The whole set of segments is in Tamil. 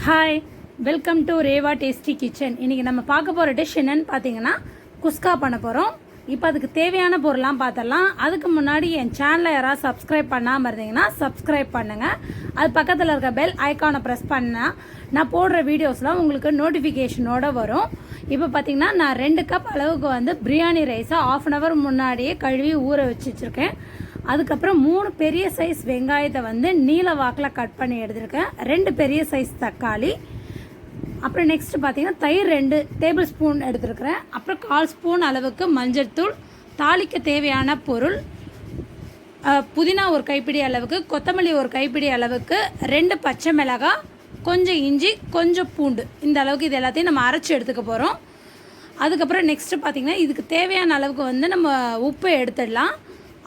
Hi, welcome to Reva tasty kitchen. இன்றைக்கி நம்ம பார்க்க போகிற டிஷ் என்னன்னு பார்த்தீங்கன்னா குஸ்கா பண்ண போகிறோம். இப்போ அதுக்கு தேவையான பொருள்லாம் பார்த்துடலாம். அதுக்கு முன்னாடி என் சேனலை யாராவது சப்ஸ்கிரைப் பண்ணாமல் இருந்தீங்கன்னா சப்ஸ்கிரைப் பண்ணுங்கள். அது பக்கத்தில் இருக்க பெல் ஐக்கானை ப்ரெஸ் பண்ணால் நான் போடுற வீடியோஸ்லாம் உங்களுக்கு நோட்டிஃபிகேஷனோடு வரும். இப்போ பார்த்திங்கன்னா நான் 2 கப் அளவுக்கு பிரியாணி ரைஸை 1/2 hour முன்னாடியே கழுவி ஊற வச்சுருக்கேன். அதுக்கப்புறம் 3 பெரிய சைஸ் வெங்காயத்தை நீல வாக்கில் கட் பண்ணி எடுத்துருக்கேன். 2 பெரிய சைஸ் தக்காளி, அப்புறம் நெக்ஸ்ட்டு பார்த்திங்கன்னா தயிர் 2 டேபிள் ஸ்பூன் எடுத்துருக்கிறேன். அப்புறம் 1/4 ஸ்பூன் அளவுக்கு மஞ்சள் தூள், தாளிக்க தேவையான பொருள், புதினா 1 கைப்பிடி அளவுக்கு, கொத்தமல்லி 1 கைப்பிடி அளவுக்கு, 2 பச்சை மிளகாய், கொஞ்சம் இஞ்சி, கொஞ்சம் பூண்டு, இந்த அளவுக்கு இது எல்லாத்தையும் நம்ம அரைச்சி எடுத்துக்க போகிறோம். அதுக்கப்புறம் நெக்ஸ்ட்டு பார்த்திங்கன்னா இதுக்கு தேவையான அளவுக்கு நம்ம உப்பு எடுத்துடலாம்.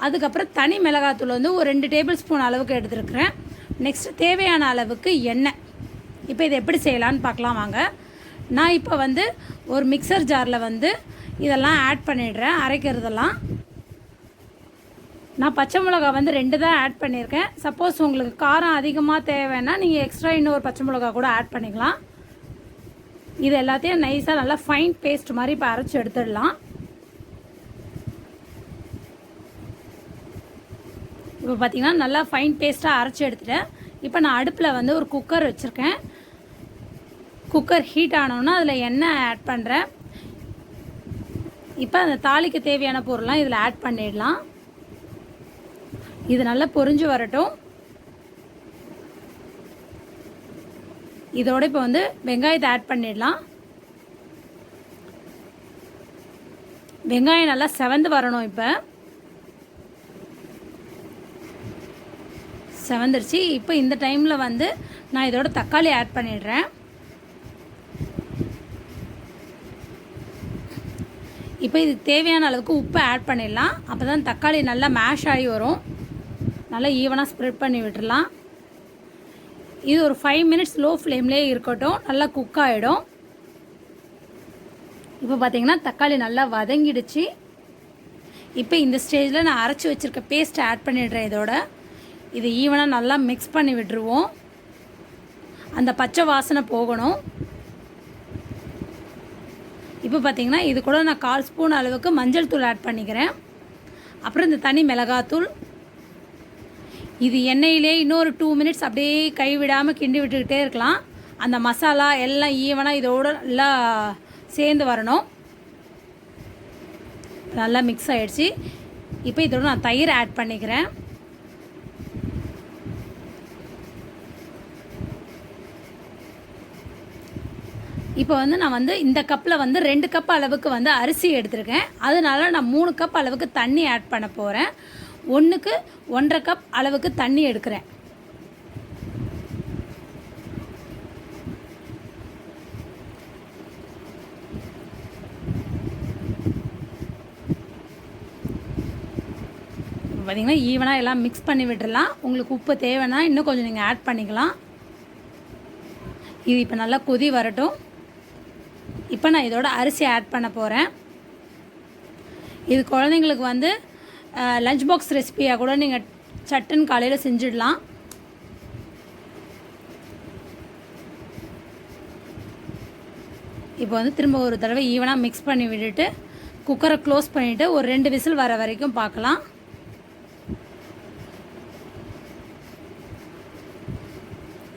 அதுக்கப்புறம் தனி மிளகாத்தூள் ஒரு 2 டேபிள் ஸ்பூன் அளவுக்கு எடுத்துருக்குறேன். நெக்ஸ்ட்டு தேவையான அளவுக்கு எண்ணெய். இப்போ இதை எப்படி செய்யலான்னு பார்க்கலாம் வாங்க. நான் இப்போ ஒரு மிக்சர் ஜாரில் இதெல்லாம் ஆட் பண்ணிடுறேன், அரைக்கிறதெல்லாம். நான் பச்சை மிளகா 2 தான் ஆட் பண்ணியிருக்கேன். சப்போஸ் உங்களுக்கு காரம் அதிகமாக தேவைன்னா நீங்கள் எக்ஸ்ட்ரா இன்னொரு பச்சை மிளகா கூட ஆட் பண்ணிக்கலாம். இது எல்லாத்தையும் நைஸாக நல்லா ஃபைன் பேஸ்ட் மாதிரி இப்போ அரைச்சி எடுத்துடலாம். இப்போ பார்த்திங்கன்னா நல்லா ஃபைன் பேஸ்ட்டாக அரைச்சி எடுத்துட்டேன். இப்போ நான் அடுப்பில் ஒரு குக்கர் வச்சுருக்கேன். குக்கர் ஹீட் ஆனோன்னா அதில் எண்ணெய் ஆட் பண்ணுறேன். இப்போ அந்த தாளிக்கு தேவையான பொருள்லாம் இதில் ஆட் பண்ணிடலாம். இது நல்லா பொரிஞ்சு வரட்டும். இதோட இப்போ வெங்காயத்தை ஆட் பண்ணிடலாம். வெங்காயம் நல்லா செவந்து வரணும். இப்போ செவந்துருச்சு. இப்போ இந்த டைமில் நான் இதோட தக்காளி ஆட் பண்ணிடுறேன். இப்போ இதுக்கு தேவையான அளவுக்கு உப்பு ஆட் பண்ணிடலாம். அப்போ தான் தக்காளி நல்லா மேஷ் ஆகி வரும். நல்லா ஈவனாக ஸ்ப்ரெட் பண்ணி விட்டுடலாம். இது ஒரு 5 minutes லோ ஃப்ளேம்லேயே இருக்கட்டும், நல்லா குக் ஆகிடும். இப்போ பார்த்திங்கன்னா தக்காளி நல்லா வதங்கிடுச்சு. இப்போ இந்த ஸ்டேஜில் நான் அரைச்சி வச்சுருக்க பேஸ்ட்டை ஆட் பண்ணிடுறேன். இதோட இது ஈவனாக நல்லா மிக்ஸ் பண்ணி விட்டுருவோம். அந்த பச்சை வாசனை போகணும். இப்போ பார்த்திங்கன்னா இது கூட நான் 1/4 ஸ்பூன் அளவுக்கு மஞ்சள் தூள் ஆட் பண்ணிக்கிறேன். அப்புறம் இந்த தனி மிளகாத்தூள். இது எண்ணெயிலே இன்னொரு 2 minutes அப்படியே கைவிடாமல் கிண்டி விட்டுக்கிட்டே இருக்கலாம். அந்த மசாலா எல்லாம் ஈவனாக இதோட எல்லாம் சேர்ந்து வரணும். நல்லா மிக்ஸ் ஆகிடுச்சு. இப்போ இதோட நான் தயிர் ஆட் பண்ணிக்கிறேன். இப்போ நான் இந்த கப்பில் 2 கப் அளவுக்கு அரிசி எடுத்திருக்கேன். அதனால நான் 3 கப் அளவுக்கு தண்ணி ஆட் பண்ண போகிறேன். 1க்கு 1.5 கப் அளவுக்கு தண்ணி எடுக்கிறேன். பார்த்திங்கன்னா ஈவனாக எல்லாம் மிக்ஸ் பண்ணி விட்டுடலாம். உங்களுக்கு உப்பு தேவைன்னா இன்னும் கொஞ்சம் நீங்கள் ஆட் பண்ணிக்கலாம். இது இப்போ நல்லா கொதி வரட்டும். இப்போ நான் இதோட அரிசி ஆட் பண்ண போகிறேன். இது குழந்தைங்களுக்கு லஞ்ச் பாக்ஸ் ரெசிபியாக கூட நீங்கள் சட்டுன்னு காலையில் செஞ்சிடலாம். இப்போ திரும்ப ஒரு தடவை ஈவனாக மிக்ஸ் பண்ணி விட்டுட்டு குக்கரை க்ளோஸ் பண்ணிவிட்டு ஒரு 2 விசில் வர வரைக்கும் பார்க்கலாம்.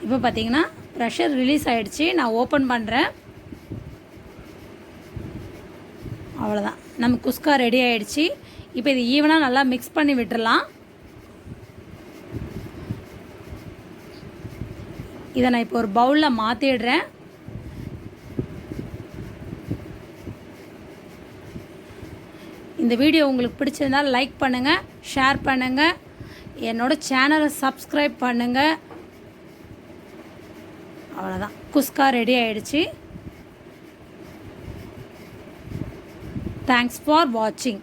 இப்போ பார்த்திங்கன்னா ப்ரெஷர் ரிலீஸ் ஆகிடுச்சு. நான் ஓப்பன் பண்ணுறேன். அவ்வளோதான், நம்ம குஸ்கா ரெடி ஆகிடுச்சு. இப்போ இது ஈவனாக நல்லா மிக்ஸ் பண்ணி விட்டுடலாம். இதை நான் இப்போ ஒரு பவுலில் மாற்றிடுறேன். இந்த வீடியோ உங்களுக்கு பிடிச்சிருந்தால் லைக் பண்ணுங்கள், ஷேர் பண்ணுங்கள், என்னோடய சேனலை சப்ஸ்கிரைப் பண்ணுங்கள். அவ்வளோதான், குஸ்கா ரெடி ஆகிடுச்சு. Thanks for watching.